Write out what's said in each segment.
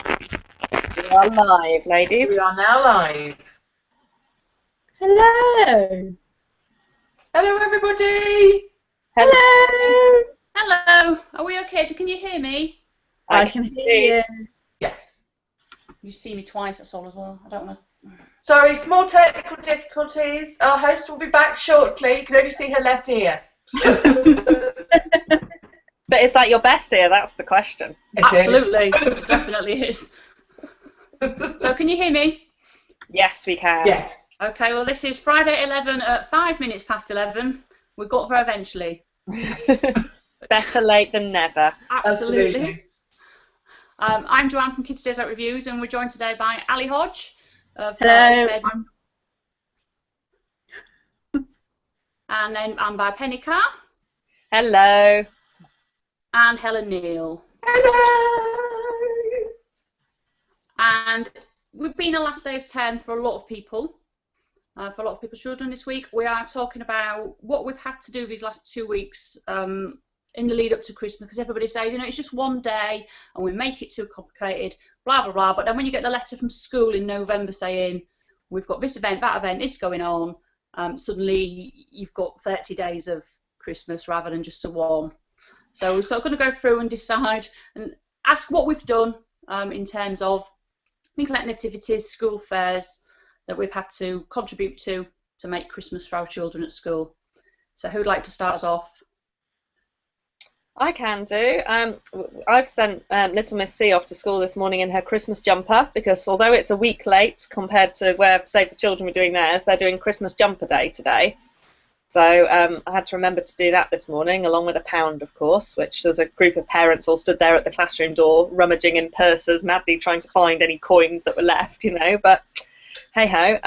We are live, We ladies. are now live. Hello. Hello, everybody. Hello. Hello. Hello, are we okay? Can you hear me? I I can can hear see. you. Yes. You see me twice, that's all as well. I don't know. Sorry, small technical difficulties. Our host will be back shortly. You can only see her left ear. But is that your best ear? That's the question. Absolutely, it definitely is. So can you hear me? Yes, we can. Yes. Okay, well this is Friday at 11 at 5 minutes past 11. We got there eventually. Better late than never. Absolutely. I'm Joanne from Kids Days Out Reviews, and we're joined today by Ali Hodge. Hello. And then I'm by Penny Carr Hello. and Helen Neal. Hello. And we've been the last day of term for a lot of people. For a lot of people's children this week, we are talking about what we've had to do these last 2 weeks in the lead up to Christmas, because everybody says, it's just one day and we make it too complicated, blah, blah, blah. But then when you get the letter from school in November saying, we've got this event, that event, this going on, suddenly you've got 30 days of Christmas rather than just the one. So we're sort of going to go through and decide and ask what we've done in terms of things like nativities, school fairs, that we've had to contribute to make Christmas for our children at school. So who'd like to start us off? I can do. I've sent little Miss C off to school this morning in her Christmas jumper because although it's a week late compared to where Save the Children were doing theirs, they're doing Christmas jumper day today. So I had to remember to do that this morning, along with a pound, of course, which there's a group of parents all stood there at the classroom door, rummaging in purses, madly trying to find any coins that were left, but hey-ho.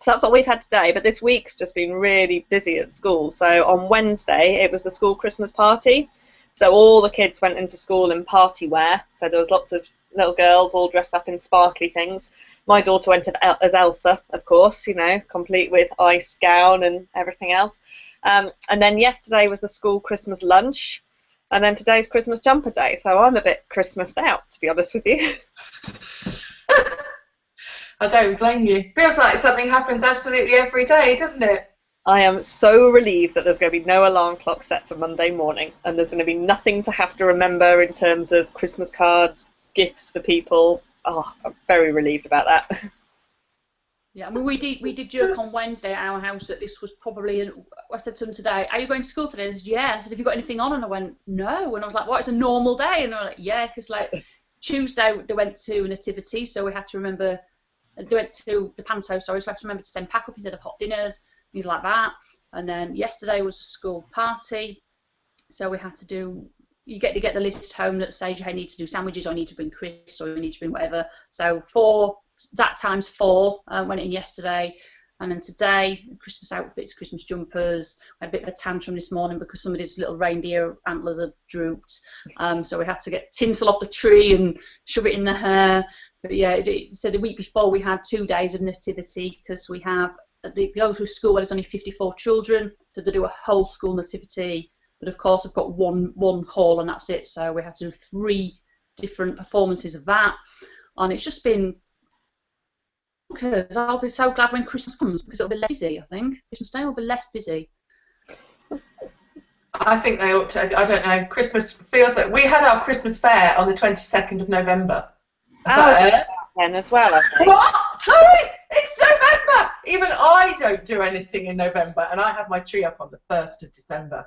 So that's what we've had today, but this week's just been really busy at school. So on Wednesday, it was the school Christmas party. So all the kids went into school in party wear. So there was lots of little girls all dressed up in sparkly things. My daughter went as Elsa, of course, complete with ice gown and everything else. And then yesterday was the school Christmas lunch. And then today's Christmas jumper day. So I'm a bit Christmased out, to be honest with you. I don't blame you. Feels like something happens absolutely every day, doesn't it? I am so relieved that there's going to be no alarm clock set for Monday morning, and there's going to be nothing to have to remember in terms of Christmas cards, gifts for people. Oh, I'm very relieved about that. Yeah, I mean, we did joke on Wednesday at our house that this was probably. I said to them today, "Are you going to school today?" They said, "Yeah." I said, "Have you got anything on?" And I went, "No." And I was like, "What? It's a normal day?" And they were like, "Yeah," because Tuesday they went to nativity, so we had to remember. They went to the panto, sorry, so we have to remember to send pack up instead of hot dinners, things like that. And then yesterday was a school party, so we had to do. You get to get the list home that says, "Hey, I need to do sandwiches, or I need to bring crisps, or I need to bring whatever." So that times four went in yesterday, and then today Christmas outfits, Christmas jumpers. I had a bit of a tantrum this morning because somebody's little reindeer antlers had drooped, so we had to get tinsel off the tree and shove it in the hair. But yeah, so the week before we had 2 days of nativity because we go to a school where there's only 54 children, so they do a whole school nativity. But of course, I've got one hall and that's it. So we had to do 3 different performances of that, and it's just been. Because I'll be so glad when Christmas comes because it'll be less busy. I think Christmas Day will be less busy. I think they ought to. I don't know. Christmas feels like we had our Christmas fair on the 22nd of November. Then as well, I think. What? Sorry, it's November. Even I don't do anything in November, and I have my tree up on the 1st of December.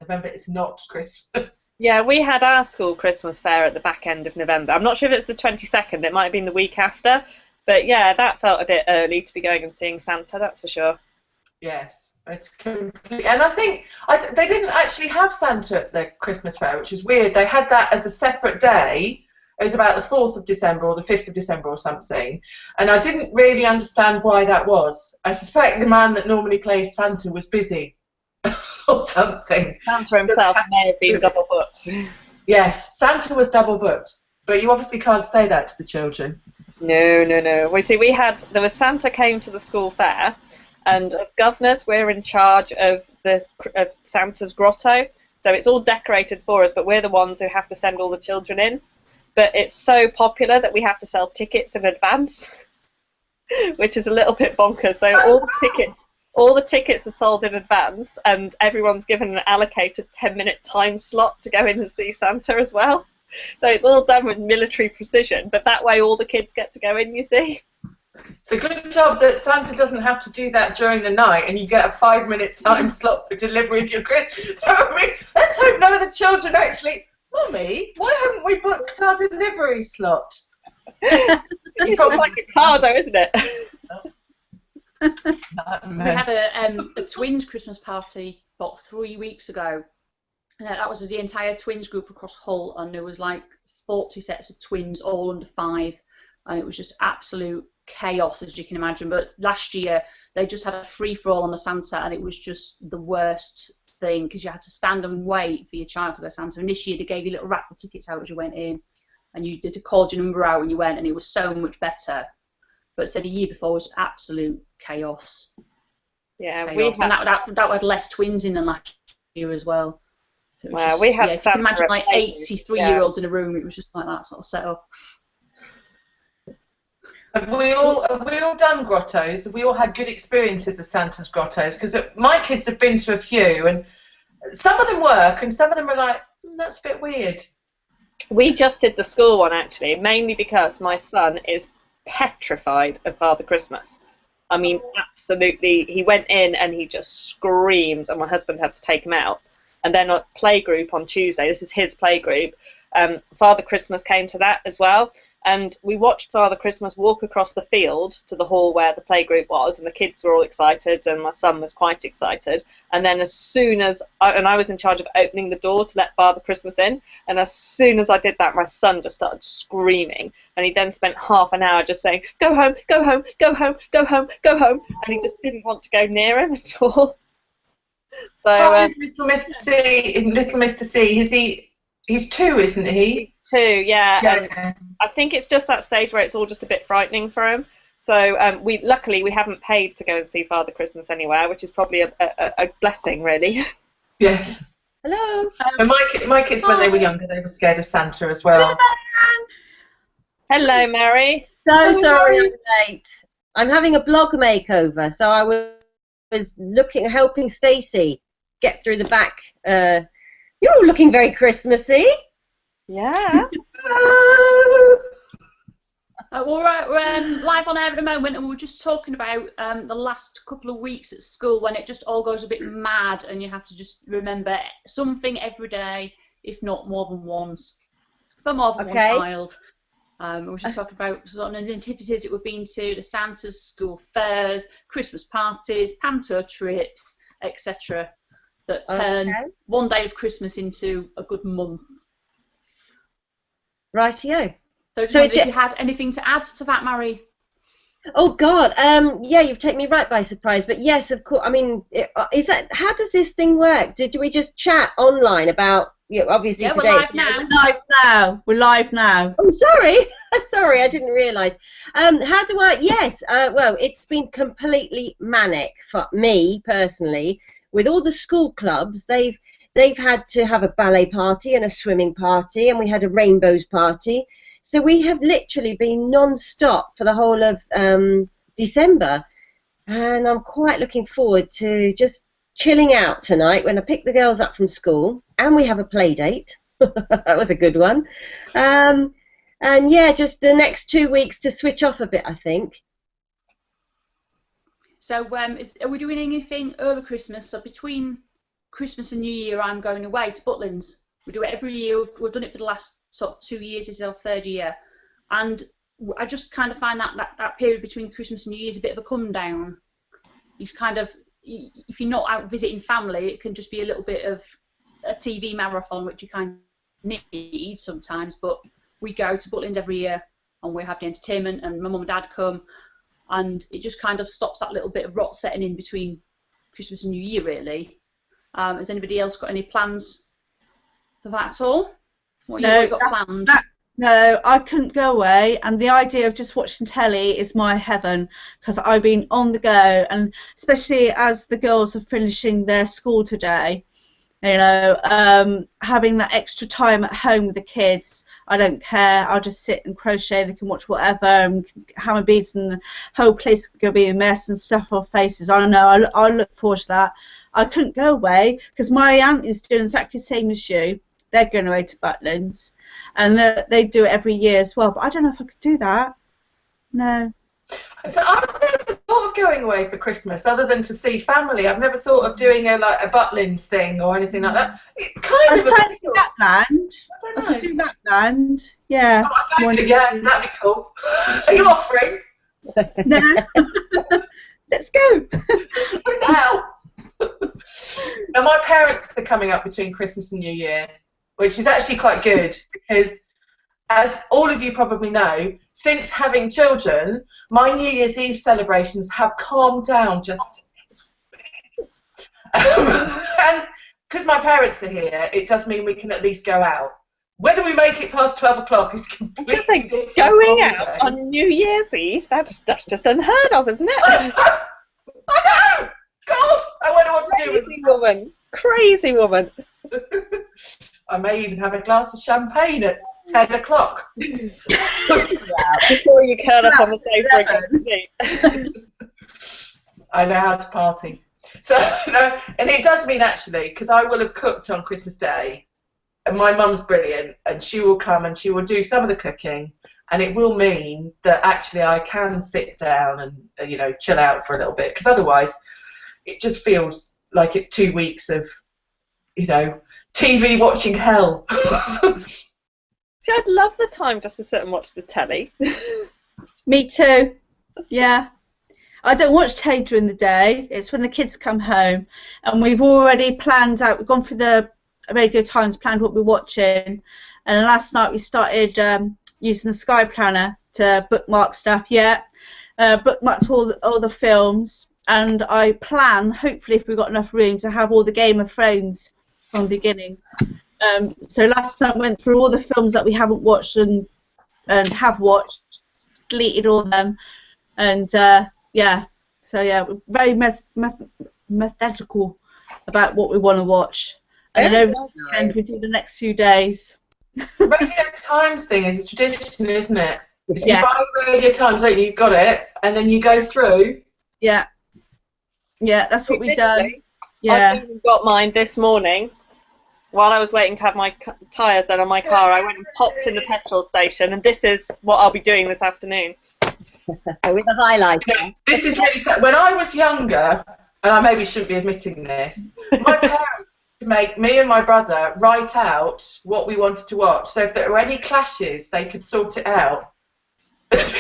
November is not Christmas. Yeah, we had our school Christmas fair at the back end of November. I'm not sure if it's the 22nd. It might have been the week after. But yeah, that felt a bit early to be going and seeing Santa, that's for sure. Yes, it's complete. And I think they didn't actually have Santa at the Christmas fair, which is weird. They had that as a separate day. It was about the 4th of December or the 5th of December or something. And I didn't really understand why that was. I suspect the man that normally plays Santa was busy or something. Santa himself may have been double booked. Yes, Santa was double booked. But you obviously can't say that to the children. No. There was Santa came to the school fair, and as governors, we're in charge of Santa's grotto. So it's all decorated for us, but we're the ones who have to send all the children in. but it's so popular that we have to sell tickets in advance, which is a little bit bonkers. So all the tickets are sold in advance, and everyone's given an allocated 10-minute time slot to go in and see Santa as well. So it's all done with military precision, but that way all the kids get to go in, you see. It's a good job that Santa doesn't have to do that during the night, and you get a 5-minute time slot for delivery of your Christmas. Let's hope none of the children actually, Mummy, why haven't we booked our delivery slot? It's like a cardo, isn't it? We had a twins Christmas party about 3 weeks ago. That was the entire twins group across Hull, and there was like 40 sets of twins, all under 5, and it was just absolute chaos, as you can imagine. But last year they just had a free-for-all on the Santa, and it was just the worst thing because you had to stand and wait for your child to go Santa. And this year they gave you little raffle tickets out as you went in, and you did call your number out when you went, and it was so much better. But so the year before was absolute chaos. Yeah, chaos. And that had less twins in than last year as well. Wow, just, we had if you can imagine like 83-year-olds yeah. in a room, it was just like that sort of setup. Have we all done grottos? Have we all had good experiences of Santa's grottos? Because my kids have been to a few, and some of them work, and some of them are like, that's a bit weird. We just did the school one, actually, mainly because my son is petrified of Father Christmas. I mean, absolutely. He went in and he just screamed, and my husband had to take him out. And then a playgroup on Tuesday, this is his playgroup, Father Christmas came to that as well. And we watched Father Christmas walk across the field to the hall where the playgroup was, and the kids were all excited, and my son was quite excited. And then as soon as, I was in charge of opening the door to let Father Christmas in, and as soon as I did that, my son just started screaming. And he then spent half an hour just saying, go home, go home, go home, go home, go home. And he just didn't want to go near him at all. So, how is Little Mr. C? He's 2, isn't he? 2, yeah. Yeah. I think it's just that stage where it's all just a bit frightening for him. So luckily we haven't paid to go and see Father Christmas anywhere, which is probably a blessing, really. Yes. Hello. And my kids, when they were younger, they were scared of Santa as well. Hello, Mary. So sorry I'm late. I'm having a blog makeover, so I was helping Stacey get through the back. You're all looking very Christmassy. Yeah. We're live on air at the moment, and we were just talking about the last couple of weeks at school when it just all goes a bit mad, and you have to just remember something every day, if not more than once, for more than one child. We were just talking about sort of nativities that we've been to, the Santas, school fairs, Christmas parties, panto trips, etc. that turn one day of Christmas into a good month. Rightio. So just wondered if you had anything to add to that, Mary? Oh God, yeah, you've taken me right by surprise. But yes, of course. I mean, how does this thing work? Did we just chat online about? Obviously yeah, today. We're live now. We're live now. Oh, sorry, sorry, I didn't realise. How do I? Yes. Well, it's been completely manic for me personally. With all the school clubs, they've had to have a ballet party and a swimming party, and we had a rainbows party. So we have literally been non-stop for the whole of December, and I'm quite looking forward to just chilling out tonight when I pick the girls up from school, and we have a play date. That was a good one. And yeah, just the next 2 weeks to switch off a bit, I think. So are we doing anything over Christmas? So between Christmas and New Year, I'm going away to Butlins. We do it every year. We've done it for the last sort of 2 years. This is our 3rd year. And I just kind of find that period between Christmas and New Year is a bit of a come down. It's kind of, if you're not out visiting family, it can just be a little bit of a TV marathon, which you kind of need sometimes. But we go to Butlins every year, and we have the entertainment, and my mum and dad come, and it just kind of stops that little bit of rot setting in between Christmas and New Year, really. Has anybody else got any plans for that at all? What have you got planned? No, I couldn't go away, and the idea of just watching telly is my heaven, because I've been on the go, and especially as the girls are finishing their school today, you know, having that extra time at home with the kids, I don't care. I'll just sit and crochet. They can watch whatever and hammer beads, and the whole place is going to be a mess and stuff off faces. I don't know. I look forward to that. I couldn't go away because my aunt is doing exactly the same as you. They're going away to Butlins, and they do it every year as well. But I don't know if I could do that. No. So I've never thought of going away for Christmas other than to see family. I've never thought of doing a Butlins thing or anything like that. It kind of I do Lapland. I could do Lapland. Yeah. Oh, yeah, that'd be cool. Are you offering? No. Let's go. Now. Now, my parents are coming up between Christmas and New Year, which is actually quite good because, as all of you probably know, since having children, my New Year's Eve celebrations have calmed down just and because my parents are here, it does mean we can at least go out. Whether we make it past 12 o'clock is completely different. Going out on New Year's Eve, that's just unheard of, isn't it? I know! God! I wonder what to do with Crazy woman. Crazy woman. I may even have a glass of champagne at 10 o'clock. Before you curl up on the sofa again. I know how to party. So, no, and it does mean actually, because I will have cooked on Christmas Day, and my mum's brilliant, and she will come and she will do some of the cooking, and it will mean that actually I can sit down and, you know, chill out for a little bit, because otherwise it just feels like it's 2 weeks of, you know, TV watching hell. See, I'd love the time just to sit and watch the telly. Me too. Yeah. I don't watch telly during the day. It's when the kids come home, and we've already planned out. We've gone through the Radio Times, planned what we're watching, and last night we started using the Sky Planner to bookmark stuff. Yeah, bookmarked all the films, and I plan, hopefully, if we've got enough room, to have all the Game of Thrones from the beginning. So last night I went through all the films that we haven't watched and have watched, deleted all of them, and yeah. So yeah, we're very methodical about what we want to watch. And then over the weekend we do the next few days. The Radio Times thing is a tradition, isn't it? Yes. You buy Radio Times, don't you? You've got it, and then you go through. Yeah. Yeah, that's what we've done. Yeah. I've even got mine this morning. While I was waiting to have my tyres done on my car, I went and popped in the petrol station, and this is what I'll be doing this afternoon. So with the highlight. Yeah, this is really sad. When I was younger, and I maybe shouldn't be admitting this, my parents used to make me and my brother write out what we wanted to watch. So if there were any clashes, they could sort it out. Because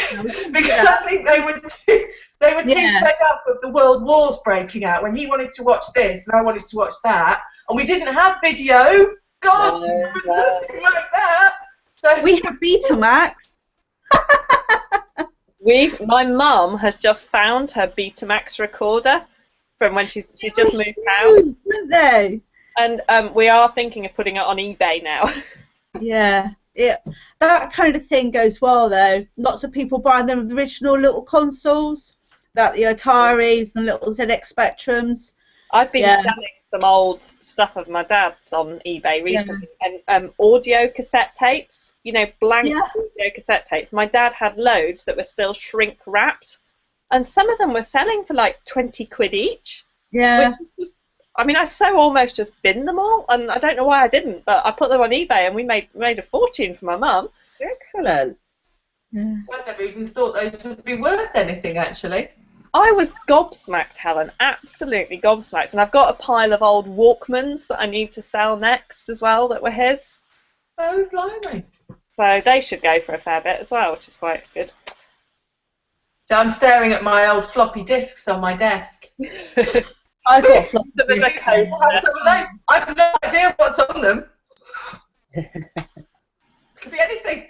I think they were too fed up of the world wars breaking out when he wanted to watch this and I wanted to watch that, and we didn't have video. God, there was nothing like that. So we have Betamax. My mum has just found her Betamax recorder from when she's just moved house. Weren't they? And we are thinking of putting it on eBay now. Yeah. That kind of thing goes well though. Lots of people buy the original little consoles, that the Ataris and little ZX Spectrums. I've been selling some old stuff of my dad's on eBay recently, and audio cassette tapes, you know, blank audio cassette tapes. My dad had loads that were still shrink wrapped, and some of them were selling for like 20 quid each. Yeah. I mean, I so almost just binned them all, and I don't know why I didn't, but I put them on eBay, and we made a fortune for my mum. Excellent. Yeah. I never even thought those would be worth anything, actually. I was gobsmacked, Helen, absolutely gobsmacked, and I've got a pile of old Walkmans that I need to sell next as well that were his. Oh, blimey. So they should go for a fair bit as well, which is quite good. So I'm staring at my old floppy disks on my desk. I've got floppy Some of the disks. I have some of those. I have no idea what's on them. Could be anything.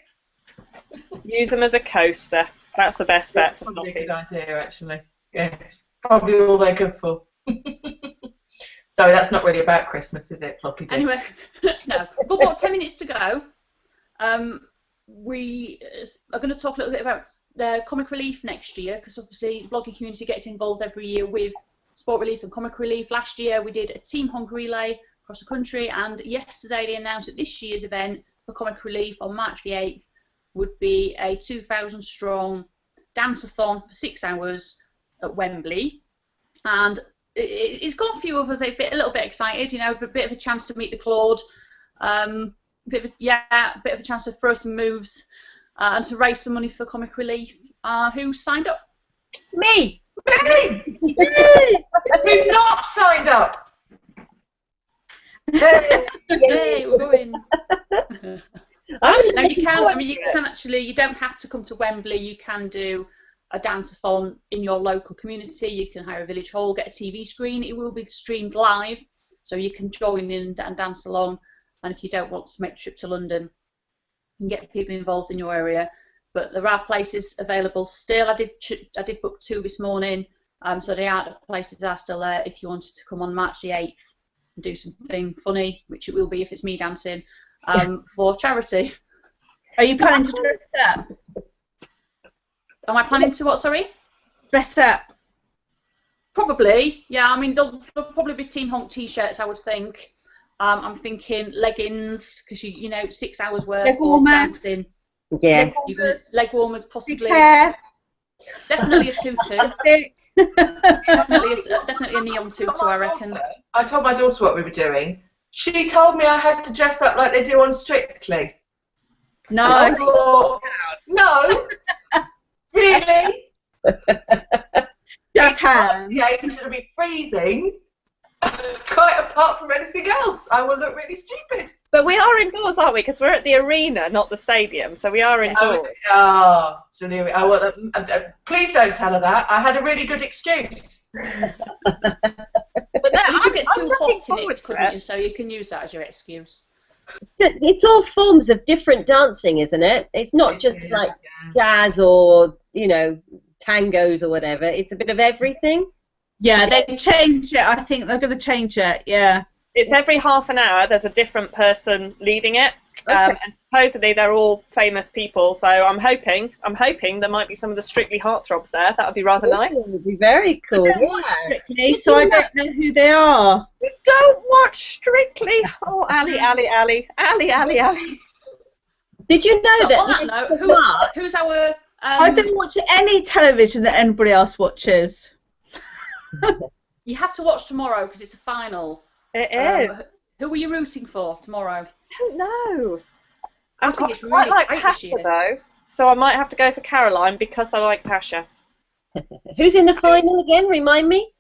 Use them as a coaster. That's the best bet That's for probably a good floppies. idea, actually. Yeah, it's probably all they're good for. Sorry, that's not really about Christmas, is it, floppy disks? Anyway, no. We've got about 10 minutes to go. We are going to talk a little bit about Comic Relief next year, because obviously the blogging community gets involved every year with Sport Relief and Comic Relief. Last year we did a Team Honk relay across the country, and yesterday they announced that this year's event for Comic Relief on March the 8th would be a 2,000 strong dance-a-thon for 6 hours at Wembley. And it's got a few of us a little bit excited, you know, a bit of a chance to meet the Claude, a bit of a chance to throw some moves and to raise some money for Comic Relief. Who signed up? Me. Me! Who's not signed up? Yay, we're going. Now you can. I mean, you can actually. You don't have to come to Wembley. You can do a dance-a-thon in your local community. You can hire a village hall, get a TV screen. It will be streamed live, so you can join in and dance along. And if you don't want to make the trip to London, you can get people involved in your area. But there are places available still. I did book 2 this morning, so the places are still there if you wanted to come on March the 8th and do something funny, which it will be if it's me dancing, for charity. Are you planning to dress up? Am I planning to what, sorry? Dress up. Probably, yeah. I mean, there'll probably be Team Honk t-shirts, I would think. I'm thinking leggings, because you know, 6 hours worth of dancing. Yeah. Leg warmers, possibly. Hair. Definitely a tutu. definitely a neon tutu, I reckon. I told my daughter what we were doing. She told me I had to dress up like they do on Strictly. No. I thought, no. Really? Japan. The age it'll be freezing. Quite apart from anything else, I will look really stupid. But we are indoors, aren't we? Because we're at the arena, not the stadium, so we are indoors. So there we are. Please don't tell her that. I had a really good excuse. But no, You could get too hot in it, couldn't it. you? So you can use that as your excuse. It's all forms of different dancing, isn't it? It's not just like jazz or, you know, tangos or whatever. It's a bit of everything. Yeah, they change it. I think they're going to change it. Yeah. It's every half an hour. There's a different person leading it, and supposedly they're all famous people. So I'm hoping there might be some of the Strictly heartthrobs there. That would be rather nice. It would be very cool. I don't watch Strictly, so I don't know who they are. You don't watch Strictly? Oh, Ali. Did you know So that? on that note, who's our? I don't watch any television that anybody else watches. You have to watch tomorrow because it's a final. It is. Who are you rooting for tomorrow? I don't know. I think it's really like tight this Pasha year. though, so I might have to go for Caroline because I like Pasha. Who's in the final again? Remind me.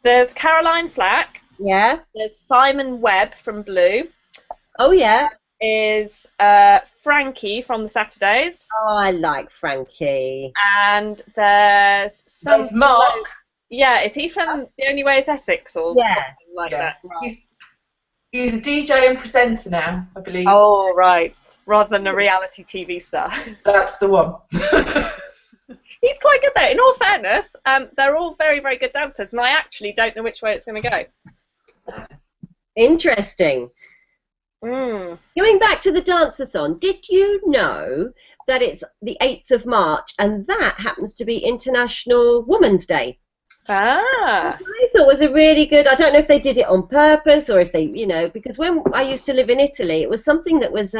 There's Caroline Flack. Yeah. There's Simon Webb from Blue. Oh yeah. Is Frankie from the Saturdays. Oh, I like Frankie. And there's Mark. Yeah, is he from The Only Way is Essex or something like that? Right. He's a DJ and presenter now, I believe. Oh, right. Rather than a reality TV star. That's the one. He's quite good there. In all fairness, they're all very, very good dancers, and I actually don't know which way it's going to go. Interesting. Mm. Going back to the dance-a-thon, did you know that it's the 8th of March and that happens to be International Women's Day? Ah. I thought it was a really good, I don't know if they did it on purpose or if they, you know, because when I used to live in Italy, it was something that was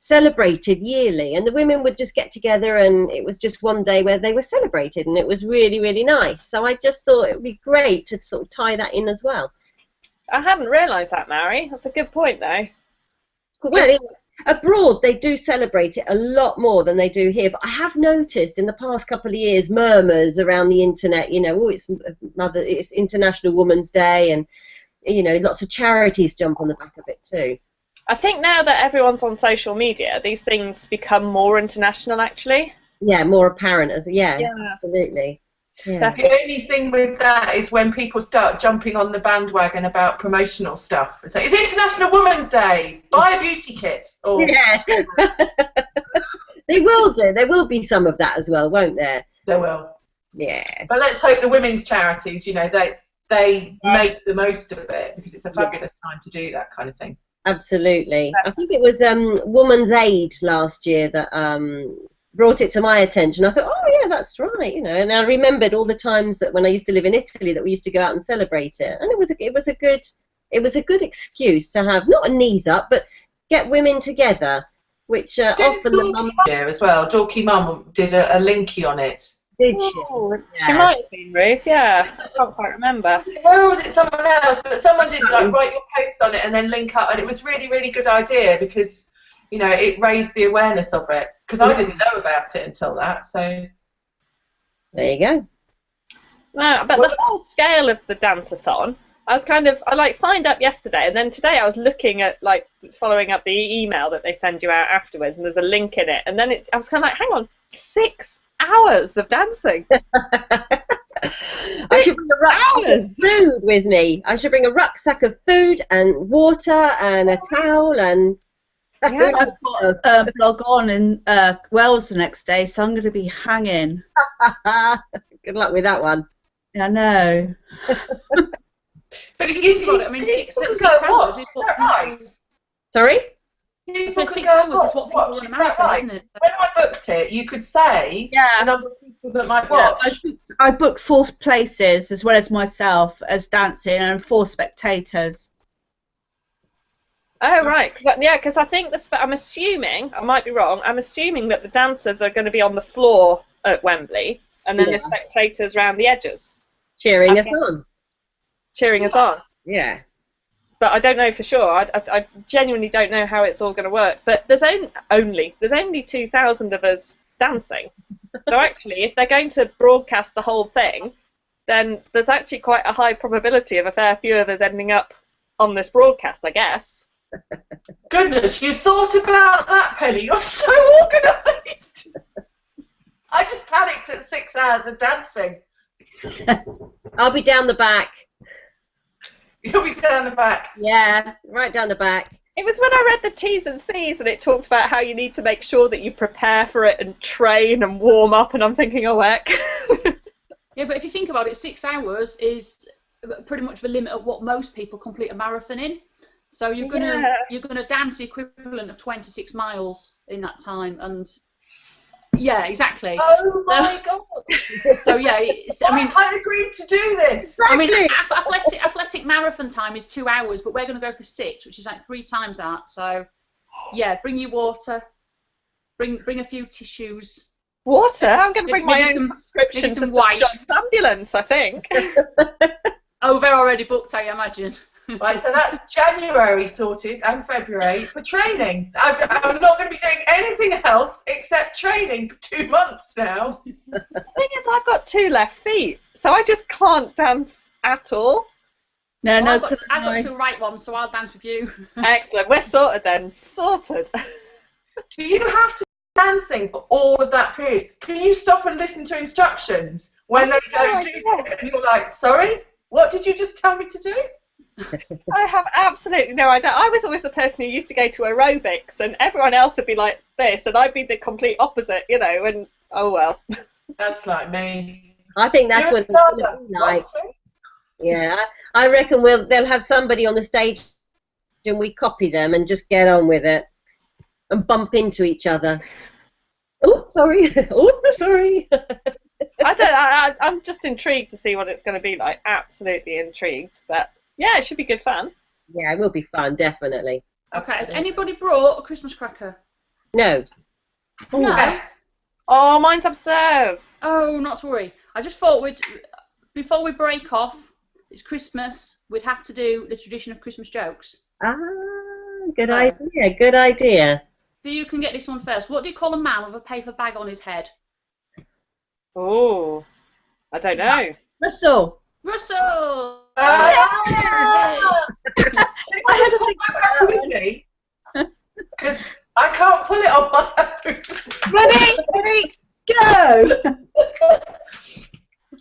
celebrated yearly, and the women would just get together and it was just one day where they were celebrated, and it was really, really nice. So I just thought it would be great to sort of tie that in as well. I hadn't realised that, Mary. That's a good point, though. Well, abroad they do celebrate it a lot more than they do here, but I have noticed in the past couple of years murmurs around the internet, you know, it's International Women's Day, and you know, lots of charities jump on the back of it too. I think now that everyone's on social media, these things become more international, actually. Yeah, more apparent as absolutely. Yeah. The only thing with that is when people start jumping on the bandwagon about promotional stuff. It's like, it's International Women's Day. Buy a beauty kit. Or, Yeah. They will do. There will be some of that as well, won't there? There will. Yeah. But let's hope the women's charities, you know, they make the most of it, because it's a fabulous time to do that kind of thing. Absolutely. I think it was Woman's Aid last year that brought it to my attention. I thought, oh yeah, that's right, you know. And I remembered all the times that when I used to live in Italy that we used to go out and celebrate it, and it was a good excuse to have, not a knees up, but get women together which often the mum Here as well. Dorky Mum did a linky on it. did. She? Oh, Yeah. she might have been Ruth, yeah. I can't quite remember. Was it her or was it someone else? But someone did like write your posts on it and then link up, and it was really, really good idea because it raised the awareness of it. Because I didn't know about it until that. So There you go. No, but the whole scale of the dance-a-thon, I signed up yesterday, and then today I was looking at following up the email that they send you out afterwards, and there's a link in it, and then I was kind of like, hang on, 6 hours of dancing. I should bring a rucksack of food with me. I should bring a rucksack of food and water and a towel and. Yeah, I've got a blog on in Wales the next day, so I'm going to be hanging. Good luck with that one. I know. But you God, I mean, six hours is what right? Sorry? So 6 hours is what people want to marathon, isn't it? When I booked it, you could say the number of people that might watch. I booked 4 places as well as myself as dancing and 4 spectators. Oh, right. Because I think I'm assuming, I might be wrong, I'm assuming that the dancers are going to be on the floor at Wembley and then the spectators around the edges. Cheering us on. Cheering us on. Yeah. But I don't know for sure. I genuinely don't know how it's all going to work. But there's only 2,000 of us dancing. So actually, if they're going to broadcast the whole thing, then there's actually quite a high probability of a fair few of us ending up on this broadcast, I guess. Goodness, you thought about that, Penny. You're so organised. I just panicked at 6 hours of dancing. I'll be down the back. You'll be down the back. Yeah, right down the back. It was when I read the T's and C's and it talked about how you need to make sure that you prepare for it and train and warm up, and I'm thinking, oh heck. Yeah, but if you think about it, 6 hours is pretty much the limit of what most people complete a marathon in. So you're gonna dance the equivalent of 26 miles in that time, and yeah, exactly. Oh my God! So yeah, I agreed to do this. I mean, athletic marathon time is 2 hours, but we're going to go for 6, which is like 3 times that. So yeah, bring your water, bring a few tissues. Water? I'm going to bring my own subscription maybe to some the wipes. Dodge ambulance, I think. Oh, they're already booked, I imagine. Right, so that's January sorted and February for training. I'm not going to be doing anything else except training for 2 months now. The thing is, I've got 2 left feet, so I just can't dance at all. No, I've got 2 right ones, so I'll dance with you. Excellent, we're sorted then. Sorted. Do you have to be dancing for all of that period? Can you stop and listen to instructions when they go do it and you're like, sorry, what did you just tell me to do? I have absolutely no idea. I was always the person who used to go to aerobics, and everyone else would be like this, and I'd be the complete opposite, and oh well. That's like me. I think that's what it's going to be like. Yeah, I reckon they'll have somebody on the stage and we copy them and just get on with it and bump into each other. Oh, sorry. Oh, sorry. I'm just intrigued to see what it's going to be like. Absolutely intrigued, but yeah, it should be good fun. Yeah, it will be fun, definitely. Okay, has anybody brought a Christmas cracker? No. No. Yes. Oh, mine's upstairs. Oh, not to worry. I just thought before we break off, it's Christmas, we'd have to do the tradition of Christmas jokes. Ah, good idea, good idea. So you can get this one first. What do you call a man with a paper bag on his head? Oh, I don't know. Russell. Russell! I had to think about that quickly because I can't pull it on my own. Ready, go!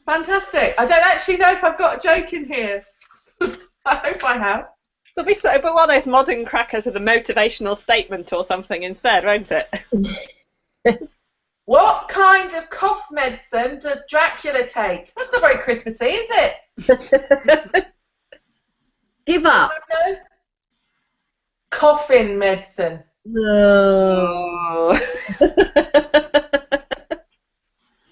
Fantastic. I don't actually know if I've got a joke in here. I hope I have. It'll be but one of those modern crackers with a motivational statement or something instead, won't it? What kind of cough medicine does Dracula take? That's not very Christmassy, is it? Give up. No. Coffin medicine. No.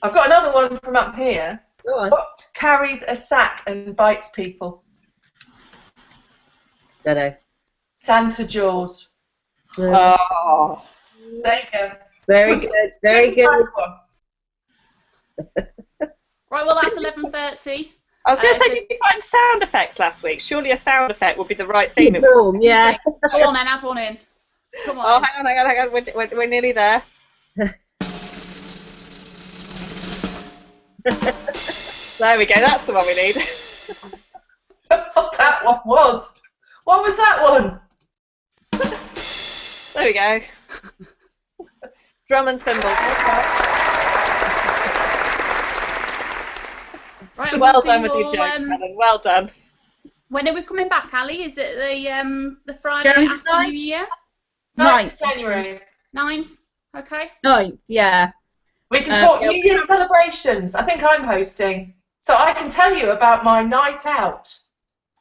I've got another one from up here. Go on. What carries a sack and bites people? No. Santa Jaws. Oh. There you go. Very good. Very good. First one. Right, well, that's 11:30. I was going to say, so- did you find sound effects last week? Surely a sound effect would be the right theme. Boom, yeah. Go on then, add one in. Come Oh, on. hang on. We're nearly there. There we go. That's the one we need. That one was. What was that one? There we go. Drum and cymbals. Right, Well we'll see done with you your all, jokes, Helen. Well done. when are we coming back, Ali? Is it the Friday January after 9th? New Year? 9th. January. 9th? Okay. 9th, yeah. We can talk New Year celebrations. I think I'm hosting, so I can tell you about my night out.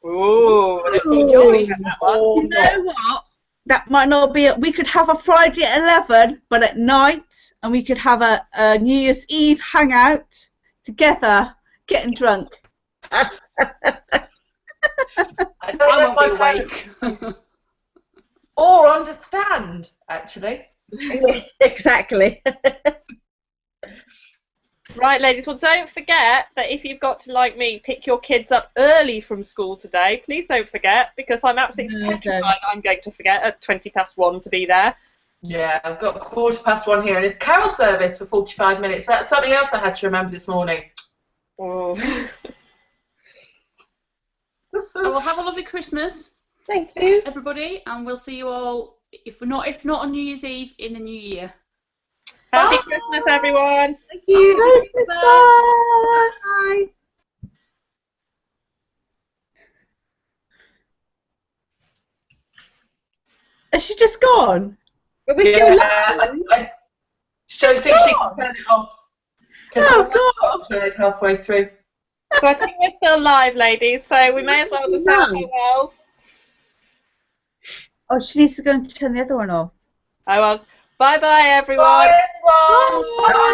Ooh, Enjoy. that one. Or You know not. what? That might not be. We could have a Friday at 11, but at night, and we could have a New Year's Eve hangout together, getting drunk. I don't I know if won't my be parents awake. or understand, actually. Exactly. Right, ladies. Well, don't forget that if you've got to, like me, pick your kids up early from school today, please don't forget, because I'm absolutely No, petrified don't. I'm going to forget at 1:20 to be there. Yeah, I've got 1:15 here, and it's carol service for 45 minutes. That's something else I had to remember this morning. Oh. Well, have a lovely Christmas, Thank you. everybody, and we'll see you all, if not on New Year's Eve, in the new year. Happy Bye. Christmas, everyone. Thank you. Bye. Has she just gone? But we're still live. I don't think she can turn it off. Because Oh, God. halfway through. So I think we're still live, ladies, so we may as well just say our farewells. Oh, she needs to go and turn the other one off. Oh well. Bye-bye, everyone. Bye, everyone. Bye.